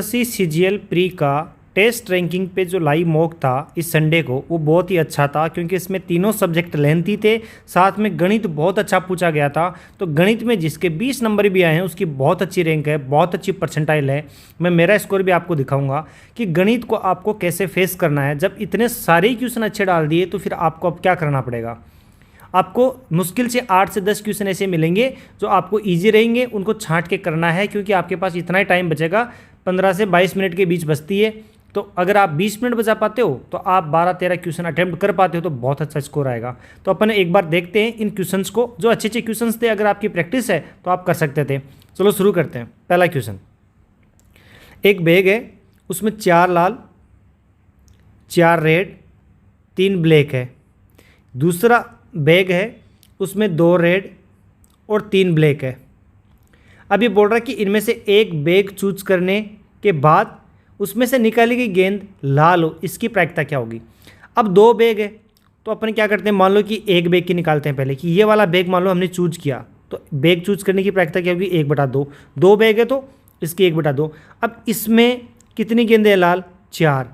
SSC CGL pre का test ranking पे जो लाइव मॉक था इस संडे को, वो बहुत ही अच्छा था क्योंकि इसमें तीनों सब्जेक्ट लेंथी थे, साथ में गणित बहुत अच्छा पूछा गया था। तो गणित में जिसके 20 नंबर भी आए हैं उसकी बहुत अच्छी रैंक है, बहुत अच्छी परसेंटाइल है। मैं मेरा स्कोर भी आपको दिखाऊंगा कि गणित को आपको कैसे फेस करना है। जब इतने सारे क्वेश्चन अच्छे डाल दिए तो फिर आपको अब क्या करना पड़ेगा। आपको मुश्किल से 8 से 10 क्वेश्चन ऐसे मिलेंगे जो आपको ईजी रहेंगे, उनको छांट के करना है क्योंकि आपके पास इतना ही टाइम बचेगा, 15 से 22 मिनट के बीच बचती है। तो अगर आप 20 मिनट बचा पाते हो तो आप 12-13 क्वेश्चन अटेम्प्ट कर पाते हो तो बहुत अच्छा स्कोर आएगा। तो अपन एक बार देखते हैं इन क्वेश्चंस को, जो अच्छे अच्छे क्वेश्चंस थे। अगर आपकी प्रैक्टिस है तो आप कर सकते थे। चलो शुरू करते हैं। पहला क्वेश्चन, एक बैग है, उसमें 4 लाल 4 रेड 3 ब्लैक है। दूसरा बैग है, उसमें 2 रेड और 3 ब्लैक है। अब ये बोल रहा है कि इनमें से एक बैग चूज करने के बाद उसमें से निकाली गई गेंद लाल हो, इसकी प्रायिकता क्या होगी। अब 2 बैग है तो अपन क्या करते हैं, मान लो कि एक बैग की निकालते हैं पहले कि ये वाला बैग मान लो हमने चूज किया, तो बैग चूज करने की प्रायिकता क्या होगी, 1/2। 2 बैग है तो इसकी 1/2। अब इसमें कितनी गेंदें हैं लाल, 4,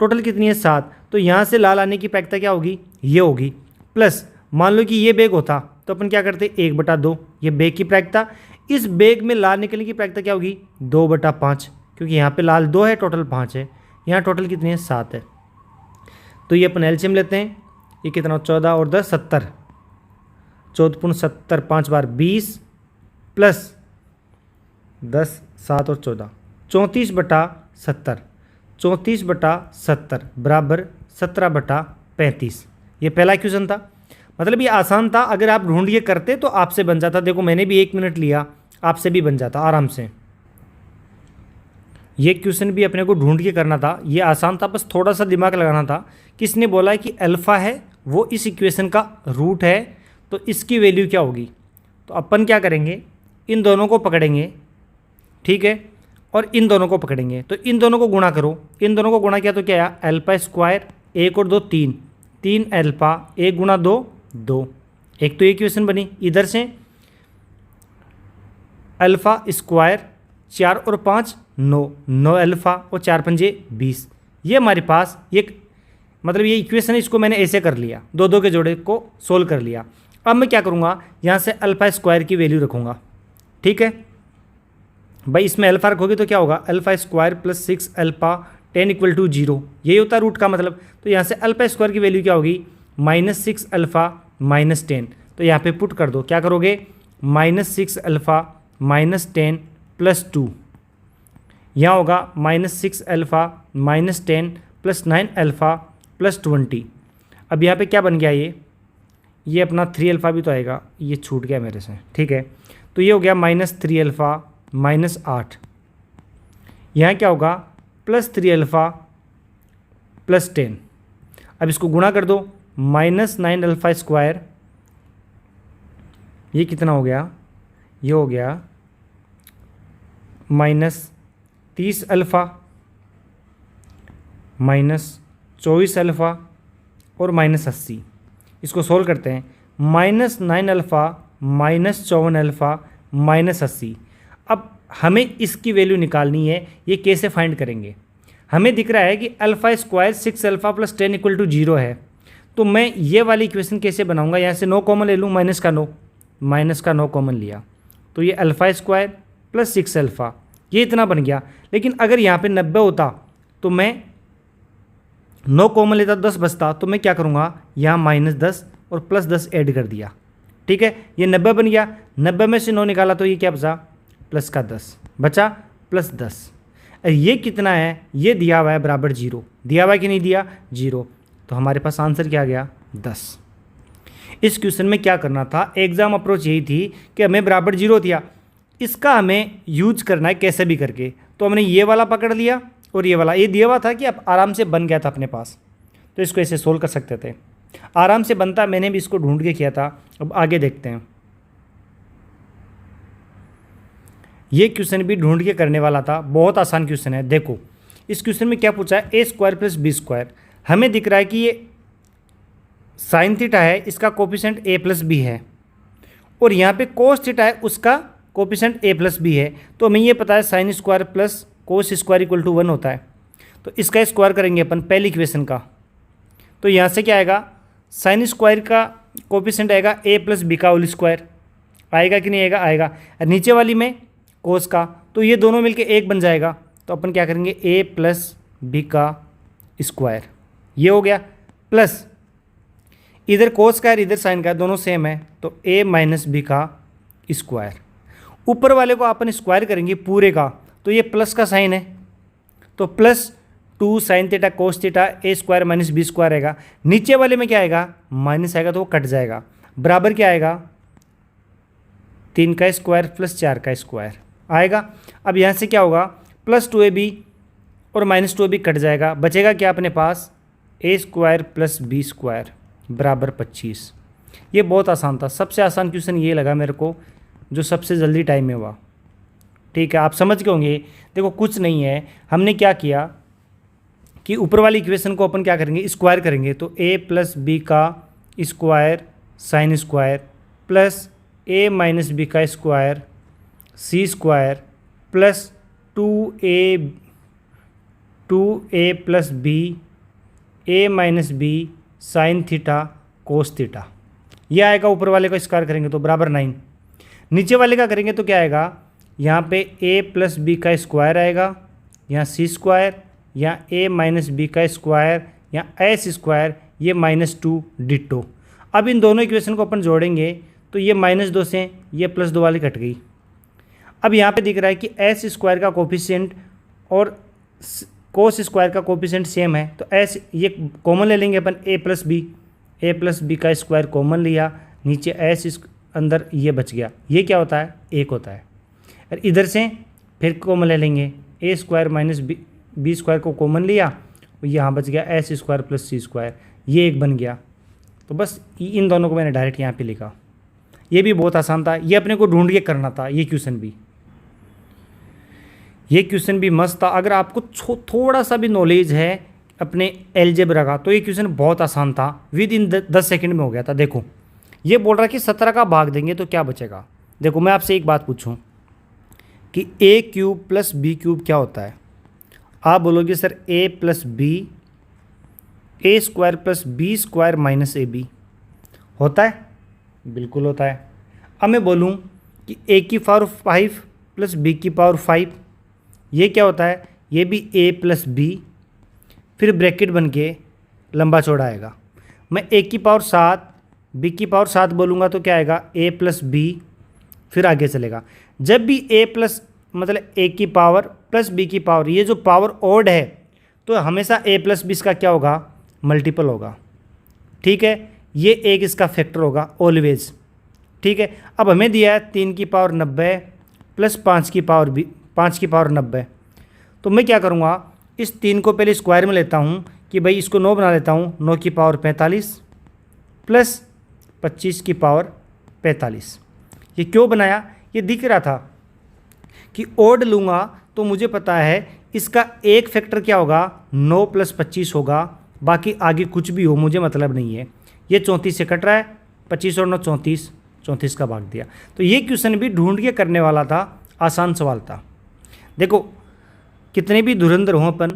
टोटल कितनी है 7। तो यहाँ से लाल आने की प्रायिकता क्या होगी, ये होगी। प्लस मान लो कि ये बैग होता तो अपन क्या करते, 1/2 ये बैग की प्रायिकता। इस बैग में लाल निकलने की प्रायिकता क्या होगी, 2/5, क्योंकि यहाँ पे लाल 2 है, टोटल 5 है। यहाँ टोटल कितनी है, 7 है। तो ये अपन एलसीएम लेते हैं, ये कितना, 14 और 10 70, 14 70, 5 बार 20 प्लस 10 7 और 14 34/70, 34/70 बराबर 17/35। ये पहला क्वेश्चन था, मतलब ये आसान था। अगर आप ढूंढ ये करते तो आपसे बन जाता। देखो मैंने भी 1 मिनट लिया, आपसे भी बन जाता आराम से। ये क्वेश्चन भी अपने को ढूंढ के करना था, ये आसान था, बस थोड़ा सा दिमाग लगाना था। किसने बोला है कि अल्फ़ा है वो इस इक्वेशन का रूट है, तो इसकी वैल्यू क्या होगी। तो अपन क्या करेंगे, इन दोनों को पकड़ेंगे, ठीक है, और इन दोनों को पकड़ेंगे। तो इन दोनों को गुणा करो, इन दोनों को गुणा किया तो क्या आया, अल्फ़ा स्क्वायर, 1 और 2 3, 3 अल्फ़ा, 1 गुणा 2 2। एक तो ये इक्वेशन बनी। इधर से अल्फ़ा स्क्वायर 4 और 5 9, 9 अल्फ़ा और 4 पंजे 20। ये हमारे पास ये मतलब ये इक्वेशन, इसको मैंने ऐसे कर लिया, 2 के जोड़े को सोल्व कर लिया। अब मैं क्या करूँगा, यहाँ से अल्फ़ा स्क्वायर की वैल्यू रखूँगा, ठीक है भाई। इसमें अल्फ़ा रखोगे तो क्या होगा, अल्फ़ा स्क्वायर प्लस 6 अल्फ़ा 10 = 0, यही होता है रूट का मतलब। तो यहाँ से अल्फ़ा स्क्वायर की वैल्यू क्या होगी, -6 अल्फ़ा -10। तो यहाँ पे पुट कर दो, क्या करोगे, -6 अल्फ़ा -10 + 2, यहाँ होगा -6 अल्फ़ा -10 + 9 अल्फ़ा + 20। अब यहाँ पे क्या बन गया, ये अपना 3 अल्फ़ा भी तो आएगा, ये छूट गया मेरे से, ठीक है। तो ये हो गया -3 अल्फ़ा -8। यहाँ क्या होगा, +3 अल्फ़ा + 10। अब इसको गुणा कर दो, -9 अल्फ़ा स्क्वायर, ये कितना हो गया, ये हो गया -30 अल्फ़ा -24 अल्फ़ा और -80। इसको सोल्व करते हैं, -9 अल्फ़ा -54 अल्फ़ा -80। अब हमें इसकी वैल्यू निकालनी है, ये कैसे फाइंड करेंगे। हमें दिख रहा है कि अल्फ़ा स्क्वायर 6 अल्फ़ा + 10 = 0 है। तो मैं ये वाली इक्वेशन कैसे बनाऊंगा, यहाँ से 9 कॉमन ले लूँ, माइनस का 9 कॉमन लिया, तो ये अल्फ़ा स्क्वायर + 6 अल्फ़ा, ये इतना बन गया। लेकिन अगर यहाँ पे 90 होता तो मैं 9 कॉमन लेता, 10 बचता, तो मैं क्या करूँगा, यहाँ -10 और +10 ऐड कर दिया, ठीक है। ये 90 बन गया, 90 में से 9 निकाला तो ये क्या बचा, प्लस का 10 बचा, +10। ये कितना है, ये दिया हुआ है बराबर 0, दिया हुआ है कि नहीं दिया, 0। तो हमारे पास आंसर क्या आ गया, 10। इस क्वेश्चन में क्या करना था, एग्जाम अप्रोच यही थी कि हमें बराबर 0 दिया, इसका हमें यूज करना है कैसे भी करके। तो हमने ये वाला पकड़ लिया और ये वाला, ये दिया हुआ था कि अब आराम से बन गया था अपने पास, तो इसको ऐसे सोल्व कर सकते थे, आराम से बनता। मैंने भी इसको ढूंढ के किया था। अब आगे देखते हैं, ये क्वेश्चन भी ढूंढ के करने वाला था, बहुत आसान क्वेश्चन है। देखो इस क्वेश्चन में क्या पूछा है, a² + b²। हमें दिख रहा है कि ये साइन थीटा है, इसका कोफिशिएंट a + b है, और यहाँ पे कोस थीटा है, उसका कोफिशिएंट a + b है। तो हमें ये पता है sin² + cos square equal to 1 होता है। तो इसका स्क्वायर करेंगे अपन पहली इक्वेशन का, तो यहाँ से क्या आएगा, साइन स्क्वायर का कोफिशिएंट आएगा ए प्लस बी का होल स्क्वायर, आएगा कि नहीं आएगा, आएगा। और नीचे वाली में कोस का, तो ये दोनों मिलके एक बन जाएगा। तो अपन क्या करेंगे, ए प्लस बी का स्क्वायर, ये हो गया, प्लस इधर कोस का है इधर साइन का है, दोनों सेम है, तो ए माइनस बी का स्क्वायर। ऊपर वाले को अपन स्क्वायर करेंगे पूरे का, तो ये प्लस का साइन है, तो plus 2 sine theta cos theta a square minus b square आएगा। नीचे वाले में क्या आएगा, माइनस आएगा, तो वो कट जाएगा, बराबर क्या आएगा, 3 का स्क्वायर प्लस 4 का स्क्वायर आएगा। अब यहाँ से क्या होगा, प्लस 2ab और माइनस 2ab कट जाएगा, बचेगा क्या अपने पास, ए स्क्वायर प्लस बी स्क्वायर बराबर 25। ये बहुत आसान था, सबसे आसान क्वेश्चन ये लगा मेरे को, जो सबसे जल्दी टाइम में हुआ। ठीक है, आप समझ गए होंगे। देखो कुछ नहीं है, हमने क्या किया कि ऊपर वाली इक्वेशन को अपन क्या करेंगे, स्क्वायर करेंगे, तो ए प्लस बी का square sine square plus a minus b का square c square plus 2a plus B a minus b sine theta cos theta, ये आएगा। ऊपर वाले का स्क्वायर करेंगे तो बराबर 9। नीचे वाले का करेंगे तो क्या आएगा, यहाँ पे a प्लस बी का स्क्वायर आएगा, यहाँ सी स्क्वायर, यहाँ a माइनस बी का स्क्वायर, यहाँ एस स्क्वायर, ये -2 डिटो। अब इन दोनों इक्वेशन को अपन जोड़ेंगे तो ये -2 से ये +2 वाली कट गई। अब यहाँ पे दिख रहा है कि एस स्क्वायर का कोफिशिएंट और कोस स्क्वायर का कोफिशिएंट सेम है, तो एस ये कॉमन ले लेंगे अपन, ए प्लस बी का स्क्वायर कॉमन लिया, नीचे एस अंदर ये बच गया, ये क्या होता है, 1 होता है। और इधर से फिर कॉमन ले लेंगे, ए स्क्वायर माइनस बी स्क्वायर को कॉमन लिया, यहाँ बच गया एस स्क्वायर प्लस सी स्क्वायर, ये 1 बन गया। तो बस इन दोनों को मैंने डायरेक्ट यहाँ पे लिखा। ये भी बहुत आसान था, ये अपने को ढूंढ के करना था। ये क्वेश्चन भी मस्त था। अगर आपको थोड़ा सा भी नॉलेज है अपने अलजेब्रा का, तो ये क्वेश्चन बहुत आसान था, विद इन 10 सेकंड में हो गया था। देखो ये बोल रहा है कि 17 का भाग देंगे तो क्या बचेगा। देखो मैं आपसे एक बात पूछूं कि a cube plus B cube क्या होता है, आप बोलोगे sir a plus B A square plus B square minus A B होता है, बिल्कुल होता है। अब मैं बोलूँ कि a की पावर 5 प्लस बी की पावर 5, ये क्या होता है, ये भी a प्लस बी, फिर ब्रैकेट बन के लंबा चौड़ा आएगा। मैं a की पावर 7 b की पावर 7 बोलूँगा तो क्या आएगा, a प्लस बी, फिर आगे चलेगा। जब भी a प्लस मतलब a की पावर प्लस b की पावर, ये जो पावर ऑड है तो हमेशा a प्लस बी इसका क्या होगा, मल्टीपल होगा। ठीक है, ये एक इसका फैक्टर होगा ऑलवेज। ठीक है, अब हमें दिया है 3 की पावर 90 प्लस 5 की पावर 90। तो मैं क्या करूँगा, इस 3 को पहले स्क्वायर में लेता हूँ कि भाई इसको 9 बना लेता हूँ, 9 की पावर 45 प्लस 25 की पावर 45। ये क्यों बनाया, ये दिख रहा था कि ओड लूँगा तो मुझे पता है इसका एक फैक्टर क्या होगा, 9 प्लस 25 होगा, बाकी आगे कुछ भी हो मुझे मतलब नहीं है। ये 34 से कट रहा है, 25 और 9 34 का भाग दिया। तो ये क्वेश्चन भी ढूंढ के करने वाला था, आसान सवाल था। देखो कितने भी धुरंधर हों अपन,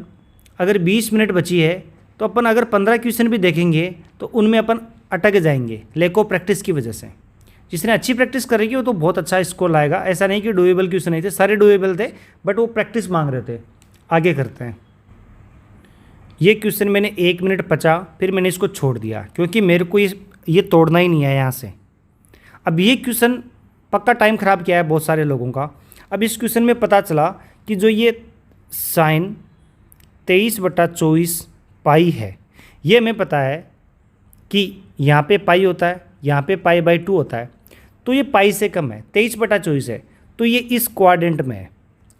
अगर 20 मिनट बची है तो अपन अगर 15 क्वेश्चन भी देखेंगे तो उनमें अपन अटक जाएंगे, लैक ऑफ प्रैक्टिस की वजह से। जिसने अच्छी प्रैक्टिस करेगी वो तो बहुत अच्छा स्कोर लाएगा। ऐसा नहीं कि डुएबल क्वेश्चन नहीं थे, सारे डुएबल थे, बट वो प्रैक्टिस मांग रहे थे। आगे करते हैं। ये क्वेश्चन मैंने 1 मिनट बचा, फिर मैंने इसको छोड़ दिया क्योंकि मेरे को ये तोड़ना ही नहीं है यहाँ से। अब ये क्वेश्चन पक्का टाइम ख़राब किया है बहुत सारे लोगों का। अब इस क्वेश्चन में पता चला कि जो ये साइन 23/24 पाई है, ये हमें पता है कि यहाँ पे पाई होता है, यहाँ पे पाई/2 होता है, तो ये पाई से कम है, 23/24 है, तो ये इस क्वाड्रेंट में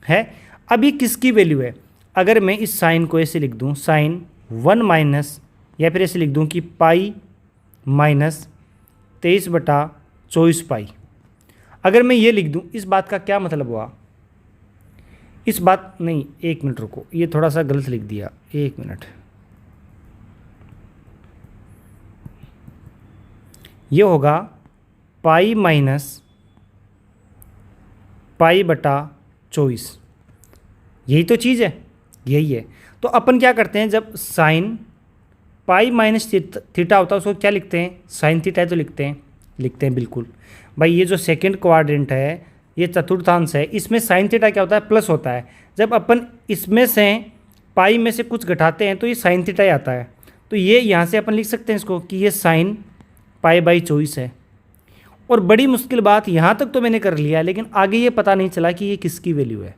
है। अब ये किसकी वैल्यू है, अगर मैं इस साइन को ऐसे लिख दूँ, साइन 1 माइनस, या फिर ऐसे लिख दूँ कि पाई माइनस 23/24 पाई। अगर मैं ये लिख दूँ, इस बात का क्या मतलब हुआ, इस बात नहीं, 1 मिनट रुको, ये थोड़ा सा गलत लिख दिया, 1 मिनट। ये होगा पाई माइनस पाई/24, यही तो चीज़ है, यही है। तो अपन क्या करते हैं, जब साइन पाई माइनस थीटा होता है उसको क्या लिखते हैं, साइन थीटा है तो लिखते हैं बिल्कुल। भाई ये जो सेकंड क्वाड्रेंट है, ये चतुर्थांश है, इसमें साइन थीटा क्या होता है, प्लस होता है। जब अपन इसमें से पाई में से कुछ घटाते हैं तो ये साइन थीटा ही आता है। तो ये यहाँ से अपन लिख सकते हैं इसको कि ये साइन पाई बाई 24 है। और बड़ी मुश्किल बात यहाँ तक तो मैंने कर लिया, लेकिन आगे ये पता नहीं चला कि ये किसकी वैल्यू है।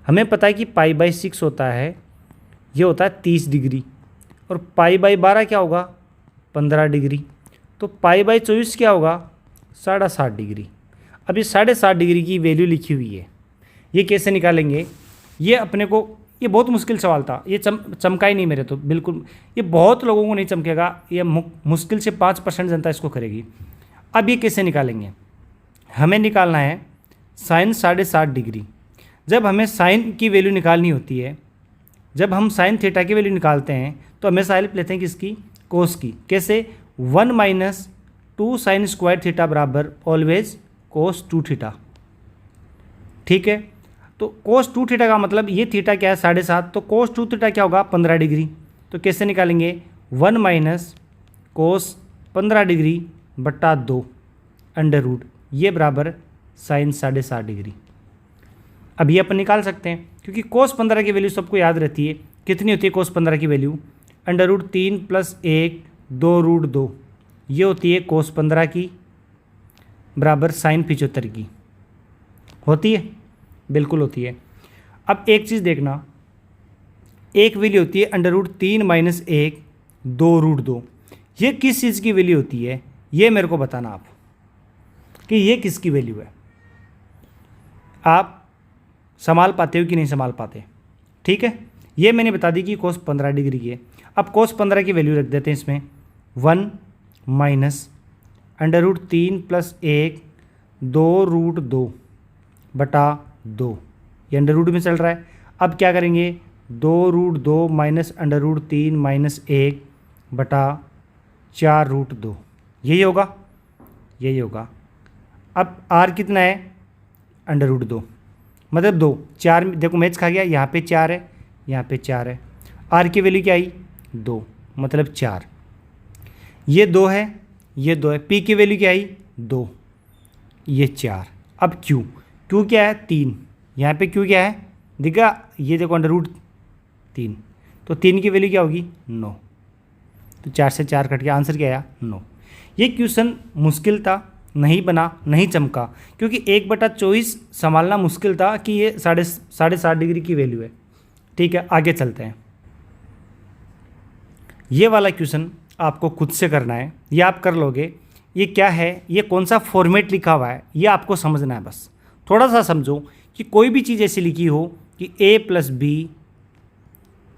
हमें पता है कि पाई बाई 6 होता है, ये होता है 30 डिग्री, और पाई बाई 12 क्या होगा, 15 डिग्री। तो पाई बाई 24 क्या होगा, 7.5 डिग्री। अब ये 7.5 डिग्री की वैल्यू लिखी हुई है, ये कैसे निकालेंगे। ये अपने को, ये बहुत मुश्किल सवाल था, ये चमका ही नहीं मेरे तो बिल्कुल, ये बहुत लोगों को नहीं चमकेगा, ये मुश्किल से 5% जनता इसको करेगी। अब ये कैसे निकालेंगे, हमें निकालना है साइन 7.5 डिग्री। जब हमें साइन की वैल्यू निकालनी होती है, जब हम साइन थीटा की वैल्यू निकालते हैं तो हमेशा हेल्प लेते हैं किसकी, कोस की। कैसे, 1 माइनस 2 साइन स्क्वायर थीटा बराबर ऑलवेज कोस 2 थीटा। ठीक है, तो कोस 2 थीटा का मतलब ये थीटा क्या है 7.5, तो कोस 2 थीटा क्या होगा 15 डिग्री। तो कैसे निकालेंगे, 1 माइनस कोस 15 डिग्री बट्टा 2 अंडर रूट, ये बराबर साइन 7.5 डिग्री। अब ये अपन निकाल सकते हैं, क्योंकि कोस 15 की वैल्यू सबको याद रहती है। कितनी होती है कोस 15 की वैल्यू, अंडर रूट 3 + 1 2 रूट 2, ये होती है कोस 15 की बराबर साइन 75 की। होती है, बिल्कुल होती है। अब एक चीज़ देखना, एक वैल्यू होती है अंडर रूट 3 - 1 2 रूट 2, ये किस चीज़ की वैल्यू होती है, ये मेरे को बताना आप कि ये किसकी वैल्यू है। आप संभाल पाते हो कि नहीं संभाल पाते। ठीक है, ये मैंने बता दी कि कोस 15 डिग्री की है। अब कोस 15 की वैल्यू रख देते हैं इसमें, 1 माइनस अंडर रूट 3 + 1 2 रूट 2 बटा 2, ये अंडर रूट में चल रहा है। अब क्या करेंगे, 2 रूट 2 माइनस अंडर रूट 3 - 1 बटा 4 रूट 2, यही होगा, यही होगा। अब आर कितना है, अंडर रूट 2 मतलब 2, 4 देखो मैच खा गया, यहाँ पे 4 है, यहाँ पे 4 है। आर की वैल्यू क्या आई, 2 मतलब 4, ये 2 है, ये 2 है। पी की वैल्यू क्या आई, 2, ये 4। अब क्यू, क्यू क्या है 3, यहाँ पे क्यू क्या है दिखा, ये देखो अंडर रूट 3, तो 3 की वैल्यू क्या होगी 9, तो 4 से 4 कट गया, आंसर क्या आया 9। ये क्वेश्चन मुश्किल था, नहीं बना, नहीं चमका, क्योंकि 1/24 संभालना मुश्किल था कि ये 7.5 डिग्री की वैल्यू है। ठीक है, आगे चलते हैं। ये वाला क्वेश्चन आपको खुद से करना है, ये आप कर लोगे। ये क्या है, ये कौन सा फॉर्मेट लिखा हुआ है, ये आपको समझना है। बस थोड़ा सा समझो कि कोई भी चीज़ ऐसी लिखी हो कि a + b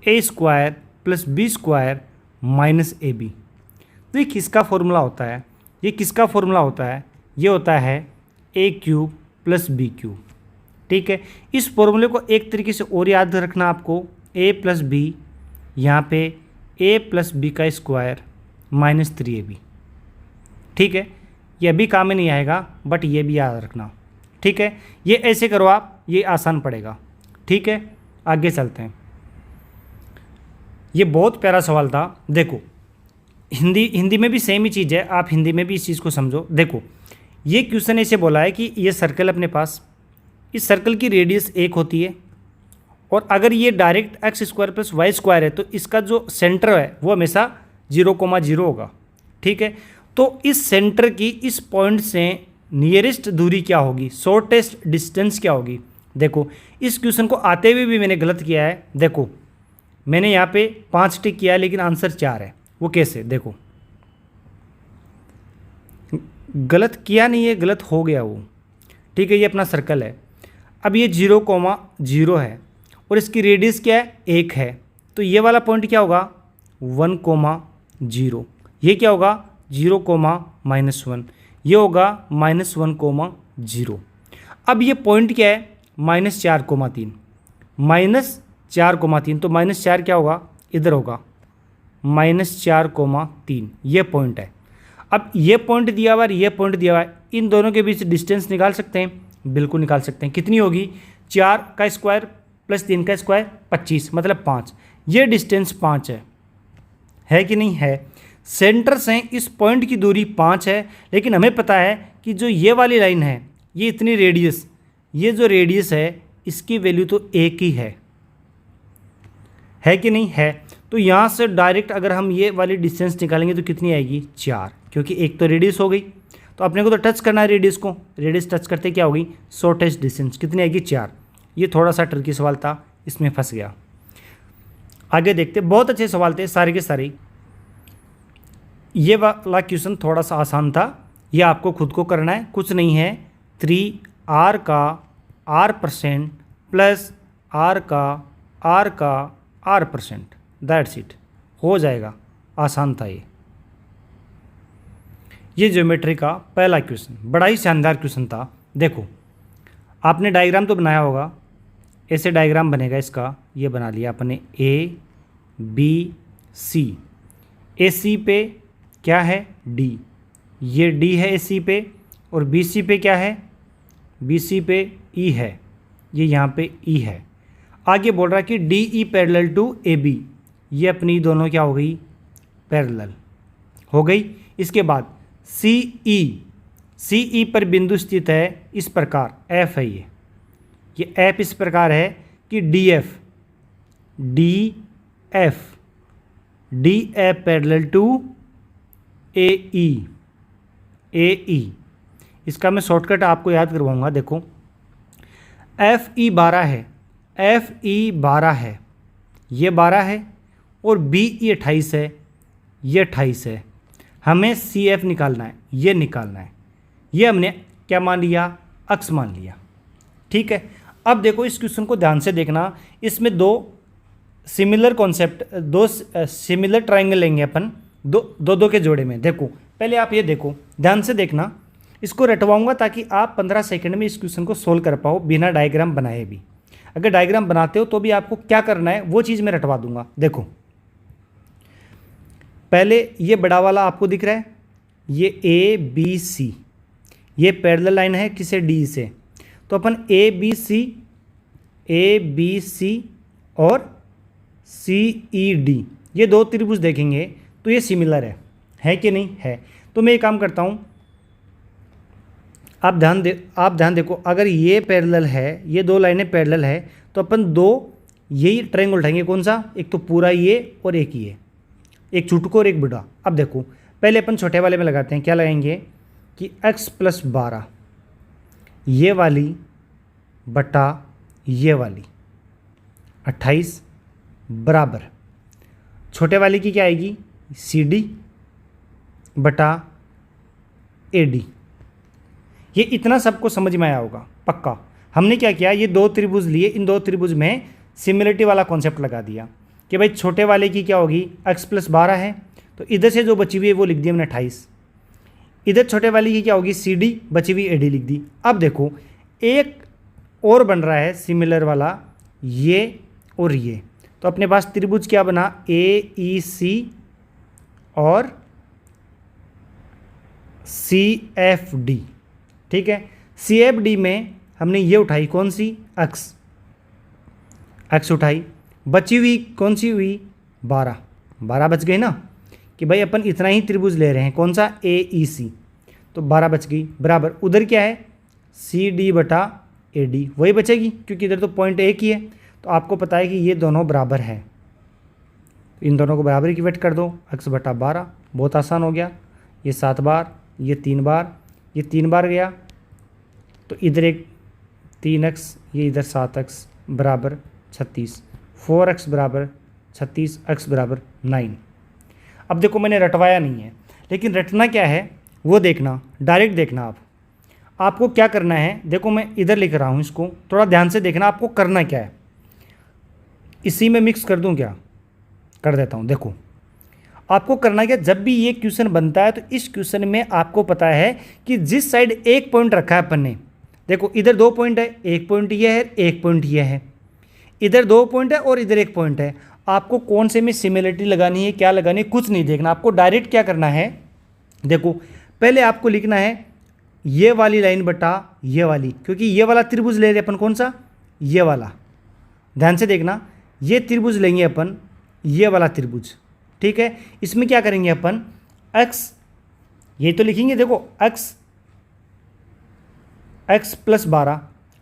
a² + b² - ab, तो ये किसका फॉर्मूला होता है, ये किसका फॉर्मूला होता है, ये होता है a³ + b³। ठीक है, इस फॉर्मूले को एक तरीके से और याद रखना आपको, a + b, यहाँ पे a + b² - 3ab। ठीक है, ये अभी काम में नहीं आएगा, बट ये भी याद रखना। ठीक है, ये ऐसे करो आप, ये आसान पड़ेगा। ठीक है, आगे चलते हैं। ये बहुत प्यारा सवाल था। देखो हिंदी में भी सेम ही चीज़ है, आप हिंदी में भी इस चीज़ को समझो। देखो ये क्वेश्चन ऐसे बोला है कि ये सर्कल अपने पास, इस सर्कल की रेडियस 1 होती है, और अगर ये डायरेक्ट x² + y² है तो इसका जो सेंटर है वो हमेशा 0,0 होगा। ठीक है, तो इस सेंटर की इस पॉइंट से नियरेस्ट दूरी क्या होगी, शॉर्टेस्ट डिस्टेंस क्या होगी। देखो इस क्वेश्चन को आते हुए भी मैंने गलत किया है। देखो मैंने यहाँ पे 5 टिक किया है, लेकिन आंसर 4 है। वो कैसे, देखो गलत किया नहीं है, गलत हो गया वो। ठीक है, ये अपना सर्कल है। अब ये 0,0 है और इसकी रेडियस क्या है 1 है, तो ये वाला पॉइंट क्या होगा 1,0, ये क्या होगा 0,-1, ये होगा -1,0। अब ये पॉइंट क्या है -4,3, -4,3, तो -4 क्या होगा इधर होगा -4,3, ये पॉइंट है। अब ये पॉइंट दिया हुआ है, ये पॉइंट दिया हुआ है, इन दोनों के बीच डिस्टेंस निकाल सकते हैं, बिल्कुल निकाल सकते हैं। कितनी होगी, 4 का स्क्वायर प्लस 3 का स्क्वायर 25 मतलब 5। ये डिस्टेंस 5 है कि नहीं है। सेंटर से इस पॉइंट की दूरी 5 है, लेकिन हमें पता है कि जो ये वाली लाइन है ये इतनी रेडियस, ये जो रेडियस है इसकी वैल्यू तो 1 ही है कि नहीं है। तो यहाँ से डायरेक्ट अगर हम ये वाली डिस्टेंस निकालेंगे तो कितनी आएगी 4, क्योंकि एक तो रेडियस हो गई। तो अपने को तो टच करना है रेडियस को, रेडियस टच करते क्या होगी शॉर्टेस्ट डिस्टेंस, कितनी आएगी 4। ये थोड़ा सा ट्रिकी सवाल था, इसमें फंस गया। आगे देखते, बहुत अच्छे सवाल थे सारे के सारे। ये वाला क्वेश्चन थोड़ा सा आसान था, ये आपको खुद को करना है, कुछ नहीं है। 3r का r% प्लस r का r%, दैट्स इट, हो जाएगा। आसान था ये ज्योमेट्री का पहला क्वेश्चन, बड़ा ही शानदार क्वेश्चन था। देखो आपने डायग्राम तो बनाया होगा, ऐसे डायग्राम बनेगा इसका, ये बना लिया अपने ए बी सी। ए सी पे क्या है D, ये D है ए सी पे, और बी सी पे क्या है, बी सी पे E है, ये यहाँ पे E है। आगे बोल रहा है कि D E parallel to A B, ये अपनी दोनों क्या हो गई पैरेलल हो गई। इसके बाद सी ई पर बिंदु स्थित है इस प्रकार, एफ है ये एफ इस प्रकार है कि डी एफ पैरेलल टू ए ई। इसका मैं शॉर्टकट आपको याद करवाऊंगा। देखो एफ ई 12 है, ये 12 है, और बी ई 28 है, ये 28 है। हमें सी एफ निकालना है, ये निकालना है। ये हमने क्या मान लिया, अक्स मान लिया। ठीक है, अब देखो इस क्वेश्चन को ध्यान से देखना, इसमें दो सिमिलर ट्राइंगल लेंगे अपन, दो के जोड़े में। देखो पहले आप ये देखो, ध्यान से देखना, इसको रटवाऊंगा ताकि आप 15 सेकंड में इस क्वेश्चन को सोल्व कर पाओ बिना डायग्राम बनाए भी। अगर डायग्राम बनाते हो तो भी आपको क्या करना है वो चीज़ मैं रटवा दूंगा। देखो पहले ये बड़ा वाला आपको दिख रहा है, ये ए बी सी, ये पैरेलल लाइन है किसे डी से, तो अपन ए बी सी और सी ई डी, ये दो त्रिभुज देखेंगे तो ये सिमिलर है कि नहीं है। तो मैं ये काम करता हूँ, आप ध्यान देखो, अगर ये पैरेलल है, ये दो लाइनें पैरेलल है, तो अपन दो यही ट्रायंगल उठाएंगे। कौन सा, एक तो पूरा ये और एक ये, एक छुटको और एक बड़ा। अब देखो पहले अपन छोटे वाले में लगाते हैं, क्या लगाएंगे कि x + 12 ये वाली बटा ये वाली 28 बराबर छोटे वाले की क्या आएगी CD बटा AD। ये इतना सबको समझ में आया होगा पक्का। हमने क्या किया, ये दो त्रिभुज लिए, इन दो त्रिभुज में सिमिलरिटी वाला कॉन्सेप्ट लगा दिया कि भाई छोटे वाले की क्या होगी x + 12 है, तो इधर से जो बची हुई है वो लिख दी हमने 28। इधर छोटे वाले की क्या होगी CD, बची हुई AD लिख दी। अब देखो एक और बन रहा है सिमिलर वाला, ये और ये, तो अपने पास त्रिभुज क्या बना AEC और CFD। ठीक है, CFD में हमने ये उठाई कौन सी x उठाई, बची हुई कौन सी हुई 12 बच गई ना, कि भाई अपन इतना ही त्रिभुज ले रहे हैं, कौन सा AEC, तो 12 बच गई बराबर। उधर क्या है CD बटा AD, वही बचेगी क्योंकि इधर तो पॉइंट एक ही है। तो आपको पता है कि ये दोनों बराबर है, इन दोनों को बराबर की वेट कर दो, x बटा 12, बहुत आसान हो गया। ये 7 बार, ये 3 बार, ये 3 बार गया, तो इधर एक 3x, ये इधर 7x बराबर 36, 4x बराबर 36, x बराबर 9। अब देखो मैंने रटवाया नहीं है, लेकिन रटना क्या है वो देखना, डायरेक्ट देखना। आपको क्या करना है, देखो मैं इधर लिख रहा हूँ, इसको थोड़ा ध्यान से देखना। आपको करना क्या है, इसी में मिक्स कर दूँ, क्या कर देता हूँ। देखो आपको करना क्या, जब भी ये क्वेश्चन बनता है तो इस क्वेश्चन में आपको पता है कि जिस साइड एक पॉइंट रखा है अपन ने, देखो इधर 2 पॉइंट है, एक पॉइंट ये है, एक पॉइंट ये है, इधर 2 पॉइंट है और इधर एक पॉइंट है। आपको कौन से में सिमिलरिटी लगानी है, क्या लगानी है, कुछ नहीं देखना। आपको डायरेक्ट क्या करना है, देखो पहले आपको लिखना है ये वाली लाइन बटा ये वाली, क्योंकि ये वाला त्रिभुज ले रहे अपन, कौन सा ये वाला, ध्यान से देखना, ये त्रिभुज लेंगे अपन, ये वाला त्रिभुज, ठीक है। इसमें क्या करेंगे अपन, x, ये तो लिखेंगे देखो x प्लस 12,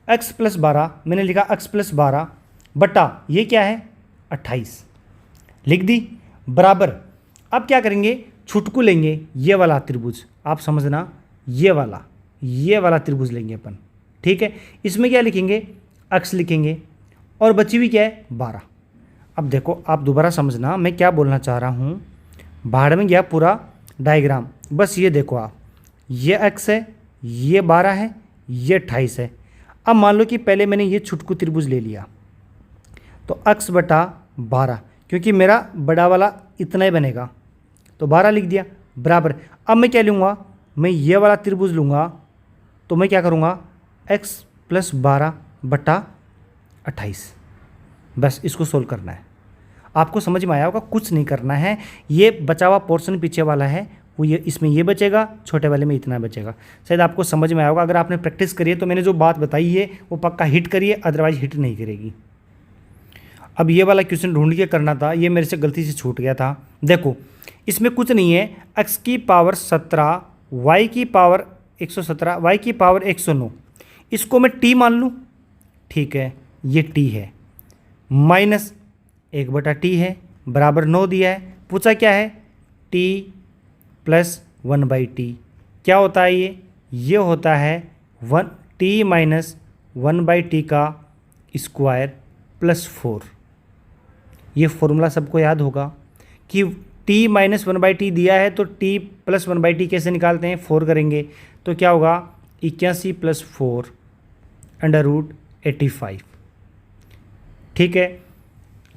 x प्लस 12 मैंने लिखा x प्लस 12 बटा ये क्या है 28 लिख दी, बराबर। अब क्या करेंगे, छुटकू लेंगे ये वाला त्रिभुज, आप समझना, ये वाला त्रिभुज लेंगे अपन, ठीक है। इसमें क्या लिखेंगे, x लिखेंगे और बची हुई क्या है 12। अब देखो आप दोबारा समझना मैं क्या बोलना चाह रहा हूँ, बाहर में गया पूरा डायग्राम, बस ये देखो आप, ये x है, ये 12 है, ये 28 है। अब मान लो कि पहले मैंने ये छुटकू त्रिभुज ले लिया, तो x बटा 12, क्योंकि मेरा बड़ा वाला इतना ही बनेगा तो 12 लिख दिया, बराबर। अब मैं क्या लूँगा, मैं ये वाला त्रिभुज लूँगा, तो मैं क्या करूँगा, x प्लस 12 बटा 28, बस इसको सोल्व करना है। आपको समझ में आया होगा, कुछ नहीं करना है। ये बचा हुआ पोर्शन पीछे वाला है वो ये इसमें ये बचेगा, छोटे वाले में इतना बचेगा। शायद आपको समझ में आया होगा। अगर आपने प्रैक्टिस करी है तो मैंने जो बात बताई है वो पक्का हिट करिए, अदरवाइज हिट नहीं करेगी। अब ये वाला क्वेश्चन ढूंढ के करना था, ये मेरे से गलती से छूट गया था। देखो इसमें कुछ नहीं है, x की पावर 17, y की पावर 117, y की पावर 109, इसको मैं t मान लूँ, ठीक है, ये t है, माइनस 1/t है, बराबर 9 दिया है। पूछा क्या है, t प्लस 1/t क्या होता है, ये होता है t माइनस 1/t का स्क्वायर प्लस 4। ये फॉर्मूला सबको याद होगा कि t माइनस 1/t दिया है तो t प्लस 1/t कैसे निकालते हैं, 4 करेंगे तो क्या होगा 81 प्लस 4 √85, ठीक है।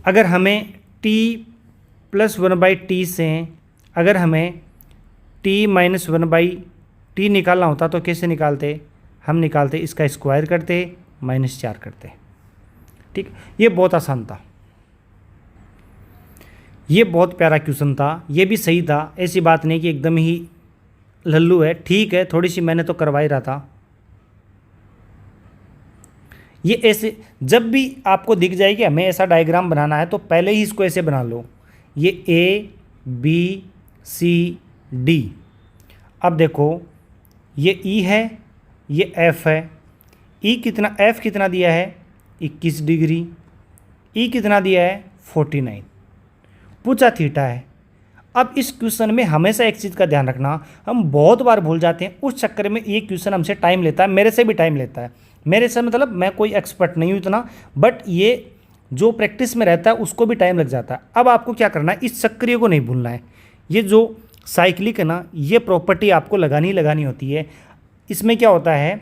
अगर हमें t प्लस 1/t से अगर हमें t माइनस 1/t निकालना होता तो कैसे निकालते, हम निकालते इसका स्क्वायर करते -4 करते, ठीक। ये बहुत आसान था, ये बहुत प्यारा क्वेश्चन था, ये भी सही था, ऐसी बात नहीं कि एकदम ही लल्लू है, ठीक है, थोड़ी सी मैंने तो करवा ही रहा था। ये ऐसे जब भी आपको दिख जाए कि हमें ऐसा डायग्राम बनाना है तो पहले ही इसको ऐसे बना लो, ये A B C D। अब देखो ये E है, ये F है, F कितना दिया है 21 डिग्री, E कितना दिया है 49, पूछा थीटा है। अब इस क्वेश्चन में हमेशा एक चीज़ का ध्यान रखना, हम बहुत बार भूल जाते हैं, उस चक्कर में ये क्वेश्चन हमसे टाइम लेता है, मेरे से भी टाइम लेता है। मेरे से मतलब मैं कोई एक्सपर्ट नहीं हूँ इतना, बट ये जो प्रैक्टिस में रहता है उसको भी टाइम लग जाता है। अब आपको क्या करना है, इस चक्रिय को नहीं भूलना है। ये जो साइक्लिक है ना, ये प्रॉपर्टी आपको लगानी होती है। इसमें क्या होता है,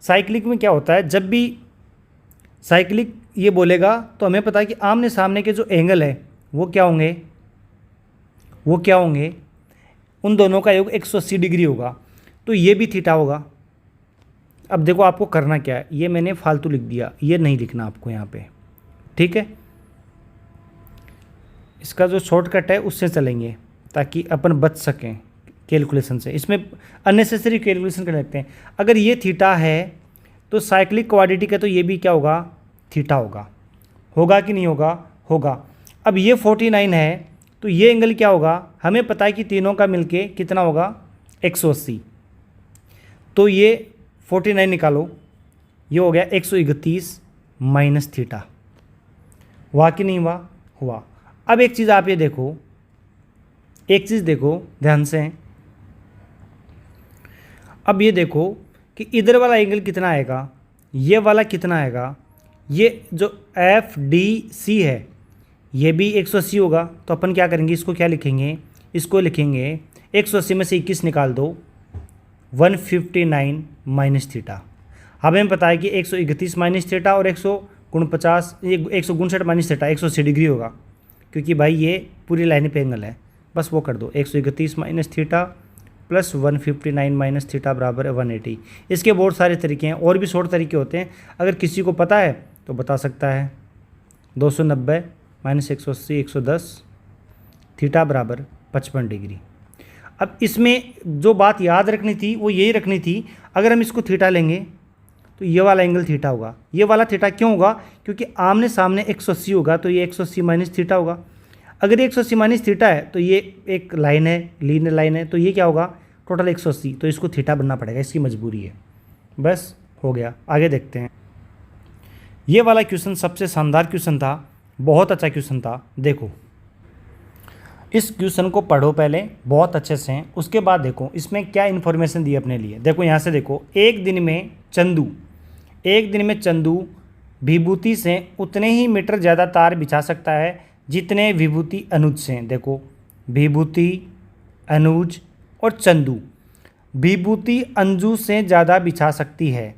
साइक्लिक में क्या होता है, जब भी साइक्लिक ये बोलेगा तो हमें पता है कि आमने सामने के जो एंगल है वो क्या होंगे, उन दोनों का योग 180 डिग्री होगा, तो ये भी थीटा होगा। अब देखो आपको करना क्या है, ये मैंने फालतू लिख दिया, ये नहीं लिखना आपको यहाँ पे, ठीक है। इसका जो शॉर्टकट है उससे चलेंगे ताकि अपन बच सकें कैलकुलेशन से। इसमें अननेसेसरी कैलकुलेशन करने लगते हैं। अगर ये थीटा है तो साइक्लिक क्वाड्रेटिक है तो ये भी क्या होगा, थीटा होगा कि नहीं होगा। अब ये 49 है तो ये एंगल क्या होगा, हमें पता है कि तीनों का मिलके कितना होगा 180, तो ये 49 निकालो, ये हो गया 131 माइनस थीटा। हुआ कि नहीं हुआ। अब एक चीज़ आप ये देखो, एक चीज़ देखो ध्यान से, अब ये देखो कि इधर वाला एंगल कितना आएगा, ये वाला कितना आएगा, ये जो FDC है ये भी 180 होगा, तो अपन क्या करेंगे, इसको क्या लिखेंगे, इसको लिखेंगे 180 में से 21 निकाल दो 159 माइनस थीटा। हमें पता है कि 131 माइनस थीटा और 159 माइनस थीटा 180 डिग्री होगा, क्योंकि भाई ये पूरी लाइन पे एंगल है, बस वो कर दो 131 minus theta plus 159 minus theta बराबर है 180। इसके बहुत सारे तरीके हैं, और भी शॉर्ट तरीके होते हैं, अगर किसी को पता है तो बता सकता है। 290 माइनस 180 110 थीटा बराबर 55 डिग्री। अब इसमें जो बात याद रखनी थी वो यही रखनी थी, अगर हम इसको थीटा लेंगे तो ये वाला एंगल थीटा होगा। ये वाला थीटा क्यों होगा? क्योंकि आमने सामने 180 होगा, तो ये 180 माइनस थीटा होगा। अगर ये 180 माइनस थीटा है तो ये एक लाइन है, लीनियर लाइन है, तो ये क्या होगा? टोटल 180, तो इसको थीटा बनना पड़ेगा, इसकी मजबूरी है। बस हो गया, आगे देखते हैं। ये वाला क्वेश्चन सबसे शानदार क्वेश्चन था, बहुत अच्छा क्वेश्चन था। देखो इस क्वेश्चन को पढ़ो पहले बहुत अच्छे से, उसके बाद देखो इसमें क्या इन्फॉर्मेशन दी अपने लिए। देखो यहाँ से देखो, एक दिन में चंदू विभूति से उतने ही मीटर ज़्यादा तार बिछा सकता है जितने विभूति अनुज से। देखो विभूति, अनुज और चंदू, विभूति अंजू से ज़्यादा बिछा सकती है।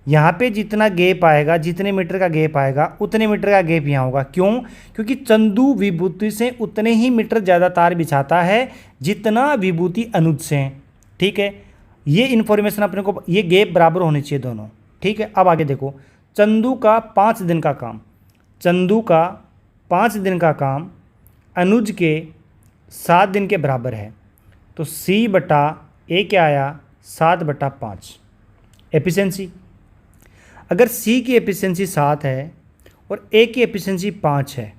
यहाँ पे जितना गैप आएगा, जितने मीटर का गैप आएगा उतने मीटर का गैप यहाँ होगा। क्यों? क्योंकि चंदू विभूति से उतने ही मीटर ज़्यादा तार बिछाता है जितना विभूति अनुज से। ठीक है, ये इन्फॉर्मेशन अपने को, ये गैप बराबर होने चाहिए दोनों। ठीक है, अब आगे देखो, चंदू का 5 दिन का काम, चंदू का 5 दिन का काम अनुज के 7 दिन के बराबर है। तो C बटा A क्या आया? 7/5 एफिशिएंसी। अगर C की एफिशिएंसी 7 है और A की एफिशिएंसी 5 है,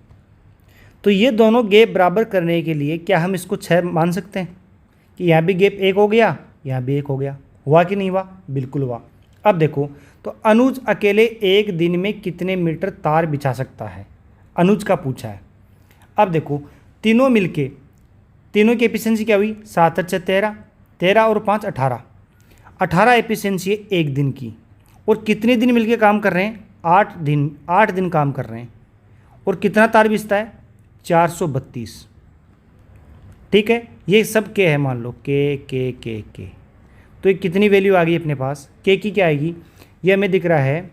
तो ये दोनों गैप बराबर करने के लिए क्या हम इसको 6 मान सकते हैं कि यहाँ भी गैप 1 हो गया, यहाँ भी 1 हो गया? हुआ कि नहीं हुआ? बिल्कुल हुआ। अब देखो, तो अनुज अकेले एक दिन में कितने मीटर तार बिछा सकता है, अनुज का पूछा है। अब देखो तीनों मिलके, तीनों की एफिशिएंसी क्या हुई? 7 × 13, 13 और 5 18, 18 एफिशिएंसी है एक दिन की। और कितने दिन मिलके काम कर रहे हैं? 8 दिन, 8 दिन काम कर रहे हैं। और कितना तार बिछता है? 432। ठीक है, ये सब के है, मान लो के। तो ये कितनी वैल्यू आ गई अपने पास? के की क्या आएगी? ये हमें दिख रहा है,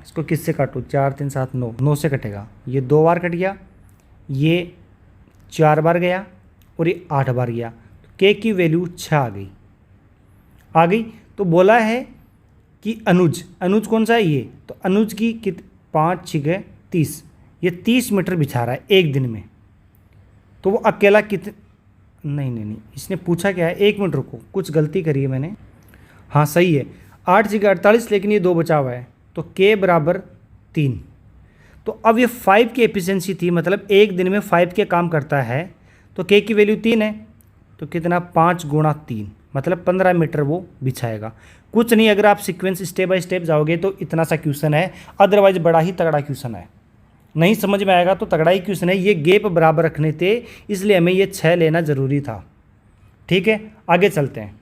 इसको किससे काटो? 4 3 7 9, 9 से कटेगा। ये 2 बार कट गया, ये 4 बार गया और ये 8 बार गया। तो के की वैल्यू 6 आ गई। तो बोला है कि अनुज कौन सा है? ये तो अनुज की 5 6 30, ये 30 मीटर बिछा रहा है एक दिन में। तो वो अकेला नहीं, इसने पूछा क्या है? 1 मिनट रुको, कुछ गलती करी है मैंने। हाँ सही है, 8 6 48, लेकिन ये 2 बचा हुआ है, तो के बराबर 3। तो अब ये 5 की एफिशिएंसी थी, मतलब एक दिन में 5 के काम करता है, तो के की वैल्यू 3 है, तो कितना? 5 × 3, मतलब 15 मीटर वो बिछाएगा। कुछ नहीं, अगर आप सीक्वेंस स्टेप बाय स्टेप जाओगे तो इतना सा क्वेश्चन है, अदरवाइज बड़ा ही तगड़ा क्वेश्चन है। नहीं समझ में आएगा तो तगड़ा ही क्वेश्चन है। ये गैप बराबर रखने थे, इसलिए हमें ये 6 लेना ज़रूरी था। ठीक है, आगे चलते हैं।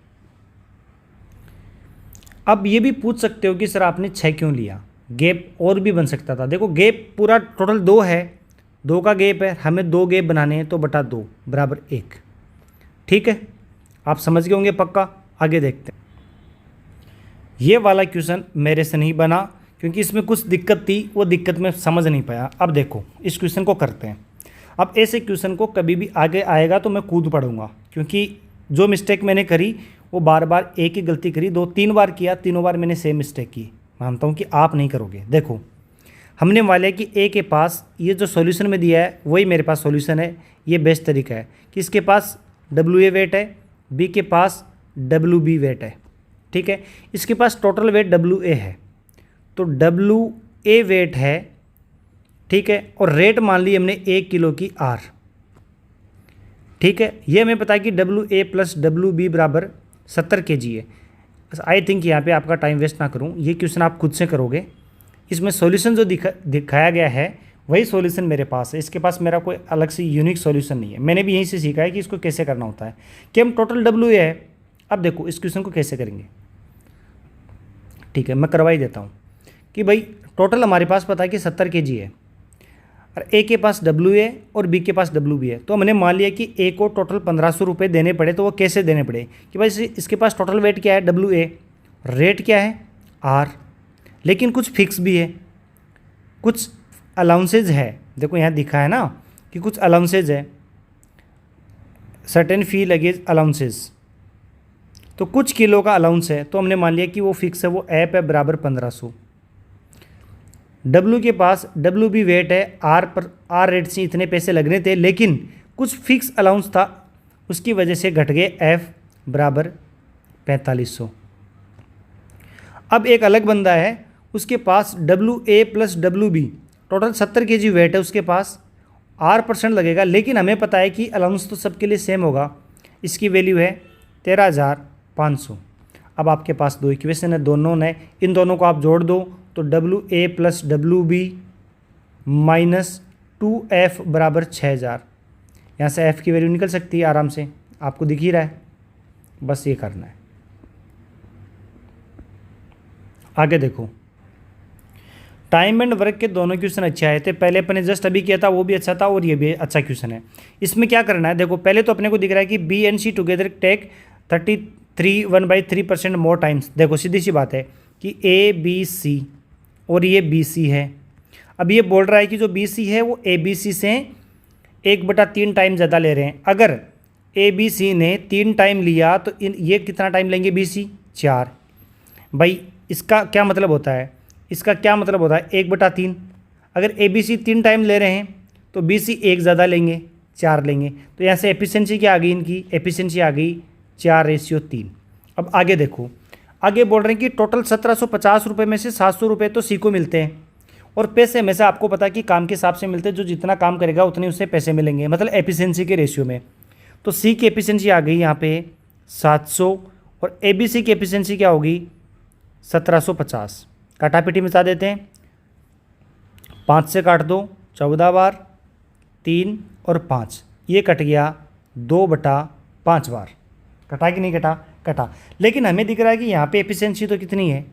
अब ये भी पूछ सकते हो कि सर आपने 6 क्यों लिया? गैप और भी बन सकता था। देखो गैप पूरा टोटल 2 है, 2 का गैप है, हमें 2 गैप बनाने हैं, तो बटा 2 बराबर 1। ठीक है, आप समझ गए होंगे पक्का। आगे देखते हैं। ये वाला क्वेश्चन मेरे से नहीं बना क्योंकि इसमें कुछ दिक्कत थी, वो दिक्कत मैं समझ नहीं पाया। अब देखो इस क्वेश्चन को करते हैं। अब ऐसे क्वेश्चन को कभी भी आगे आएगा तो मैं कूद पढ़ूंगा, क्योंकि जो मिस्टेक मैंने करी वो बार बार एक ही गलती करी, 2-3 बार किया, तीनों बार मैंने सेम मिस्टेक की। मानता हूँ कि आप नहीं करोगे। देखो हमने वाले कि ए के पास ये जो सॉल्यूशन में दिया है वही मेरे पास सॉल्यूशन है। ये बेस्ट तरीका है कि इसके पास WA वेट है, बी के पास WB वेट है। ठीक है, इसके पास टोटल वेट WA है, तो WA वेट है। ठीक है, और रेट मान ली हमने 1 किलो की R। ठीक है, ये हमें पता है कि WA + WB बराबर 70 kg है। आई थिंक यहाँ पे आपका टाइम वेस्ट ना करूँ, ये क्वेश्चन आप खुद से करोगे। इसमें सॉल्यूशन जो दिखाया गया है वही सॉल्यूशन मेरे पास है, इसके पास मेरा कोई अलग से यूनिक सॉल्यूशन नहीं है। मैंने भी यहीं से सीखा है कि इसको कैसे करना होता है, कि हम टोटल WA है। अब देखो इस क्वेश्चन को कैसे करेंगे। ठीक है, मैं करवा ही देता हूँ कि भाई टोटल हमारे पास पता है कि 70 kg है, और ए के पास WA और बी के पास WB है। तो हमने मान लिया कि ए को टोटल 1500 रुपये देने पड़े, तो वो कैसे देने पड़े कि भाई इसके पास टोटल वेट क्या है WA, रेट क्या है R, लेकिन कुछ फिक्स भी है, कुछ अलाउंसेज है। देखो यहाँ दिखा है ना कि कुछ अलाउंसेज है, सर्टेन फी लगेज अलाउंसेज, तो कुछ किलो का अलाउंस है। तो हमने मान लिया कि वो फिक्स है, वो ऐप है बराबर 1500। W के पास WB वेट है, R रेट से इतने पैसे लगने थे, लेकिन कुछ फिक्स अलाउंस था, उसकी वजह से घट गए F बराबर 4500। अब एक अलग बंदा है, उसके पास WA plus WB total 70 kg weight है उसके पास, R% लगेगा, लेकिन हमें पता है कि अलाउंस तो सबके लिए सेम होगा। इसकी वैल्यू है 13,500। अब आपके पास दो इक्वेशन है, दोनों ने, इन दोनों को आप जोड़ दो तो WA plus WB minus 2F बराबर 6,000। यहाँ से F की वैल्यू निकल सकती है आराम से, आपको दिख ही रहा है। बस ये करना है। आगे देखो, टाइम एंड वर्क के दोनों क्वेश्चन अच्छे आए थे। पहले अपने जस्ट अभी किया था वो भी अच्छा था, और ये भी अच्छा क्वेश्चन है। इसमें क्या करना है, देखो पहले तो अपने को दिख रहा है कि B and C together take 1/3% more times. देखो सीधी सी बात है कि ABC और ये BC है। अब ये बोल रहा है कि जो BC है वो ABC से 1/3 टाइम ज़्यादा ले रहे हैं। अगर ABC ने 3 टाइम लिया तो ये कितना टाइम लेंगे BC? 4। भाई इसका क्या मतलब होता है, इसका क्या मतलब होता है 1/3। अगर ABC 3 टाइम ले रहे हैं तो BC 1 ज़्यादा लेंगे, 4 लेंगे। तो यहाँ से एफिशिएंसी क्या आ गई, इनकी एफिशिएंसी आ गई 4:3। अब आगे देखो, आगे बोल रहे हैं कि टोटल 1750 रुपये में से 700 रुपये तो C को मिलते हैं, और पैसे में से आपको पता है कि काम के हिसाब से मिलते हैं, जो जितना काम करेगा उतने उससे पैसे मिलेंगे, मतलब एफिशिएंसी के रेशियो में। तो C की एफिशिएंसी आ गई यहाँ पे 700, और ABC की एफिशिएंसी क्या होगी 1750। काटापीटी मिटा देते हैं, 5 से काट दो 14 बार, 3 और 5, ये कट गया 2/5 बार। कटा कि नहीं कटा? कटा। लेकिन हमें दिख रहा है कि यहाँ पे एफिशिएंसी तो कितनी है,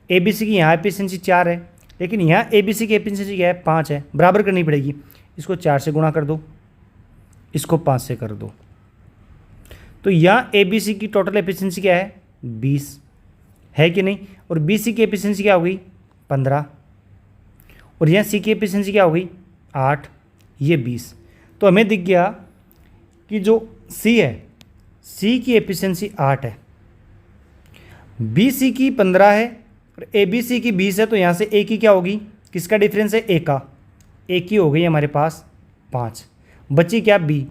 ABC की यहाँ एफिशिएंसी 4 है, लेकिन यहाँ ABC की एफिशिएंसी क्या है 5 है, बराबर करनी पड़ेगी। इसको 4 से गुणा कर दो, इसको 5 से कर दो, तो यहाँ ABC की टोटल एफिशिएंसी क्या है 20 है कि नहीं, और BC की एफिशिएंसी क्या हो गई 15, और यहाँ C की एफिशिएंसी क्या हो गई 8, ये 20। तो हमें दिख गया कि जो C है, C की एफिशिएंसी 8 है, BC की 15 है, और ABC की 20 है। तो यहाँ से A की क्या होगी, किसका डिफरेंस है A का, A की हो गई हमारे पास 5, बची क्या B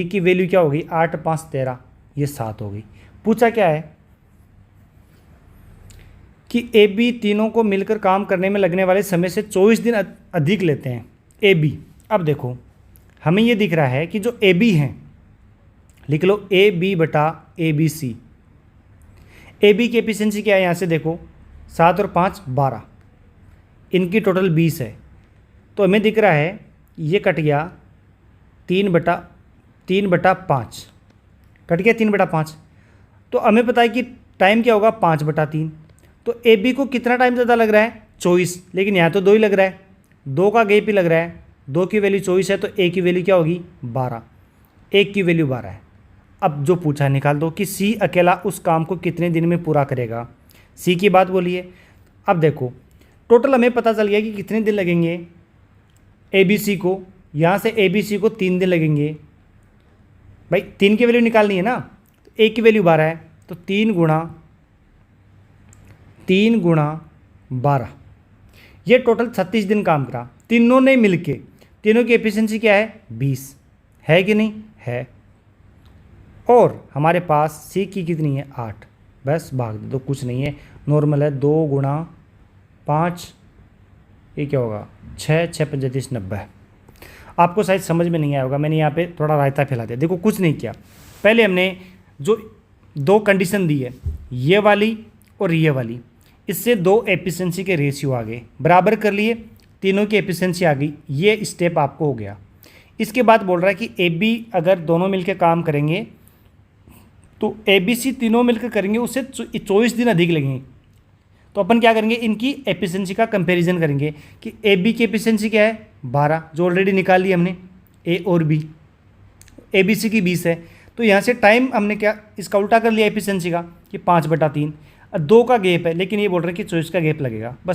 की वैल्यू क्या होगी 8 5 13, ये 7 हो गई। पूछा क्या है कि AB तीनों को मिलकर काम करने में लगने वाले समय से 24 दिन अधिक लेते हैं AB। अब देखो हमें ये दिख रहा है कि जो AB हैं, लिख लो AB/ABC। AB की एफिशिएंसी क्या है, यहाँ से देखो 7 और 5 12, इनकी टोटल 20 है। तो हमें दिख रहा है ये कट गया 3/5, कट गया 3/5। तो हमें पता है कि टाइम क्या होगा 5/3। तो AB को कितना टाइम ज़्यादा लग रहा है 24, लेकिन यहाँ तो 2 ही लग रहा है, 2 का गैप ही लग रहा है, 2 की वैल्यू 24 है, तो A की वैल्यू क्या होगी 12, 1 की वैल्यू 12 है। अब जो पूछा निकाल दो कि C अकेला उस काम को कितने दिन में पूरा करेगा, C की बात बोलिए। अब देखो टोटल हमें पता चल गया कि कितने दिन लगेंगे ABC को, यहाँ से ABC को 3 दिन लगेंगे। भाई 3 की वैल्यू निकालनी है ना, तो A की वैल्यू 12 है, तो 3 गुणा 12, ये टोटल 36 दिन काम करा। तीनों ने मिलके, तीनों की एफिशिएंसी क्या है 20 है कि नहीं है, और हमारे पास C की कितनी है 8, बस भाग दे दो, कुछ नहीं है, नॉर्मल है। 2 गुणा 5, ये क्या होगा 6 6 35 90। आपको शायद समझ में नहीं आया होगा, मैंने यहाँ पे थोड़ा रायता फैला दिया। देखो कुछ नहीं किया, पहले हमने जो 2 कंडीशन दी है, ये वाली और ये वाली, इससे 2 एफिशिएंसी के रेशियो आ गए, बराबर कर लिए, तीनों की एफिशिएंसी आ गई, ये स्टेप आपको हो गया। इसके बाद बोल रहा है कि AB अगर दोनों मिलकर काम करेंगे तो ABC तीनों मिलकर करेंगे, उससे 24 दिन अधिक लगेंगे। तो अपन क्या करेंगे, इनकी एफिशिएंसी का कंपैरिजन करेंगे कि AB की एफिशिएंसी क्या है 12, जो ऑलरेडी निकाल ली हमने, A और B। ABC की 20 है, तो यहाँ से टाइम हमने क्या इसका उल्टा कर लिया एफिशिएंसी का कि 5/3। 2 का गैप है, लेकिन ये बोल रहे हैं कि 24 का गैप लगेगा, बस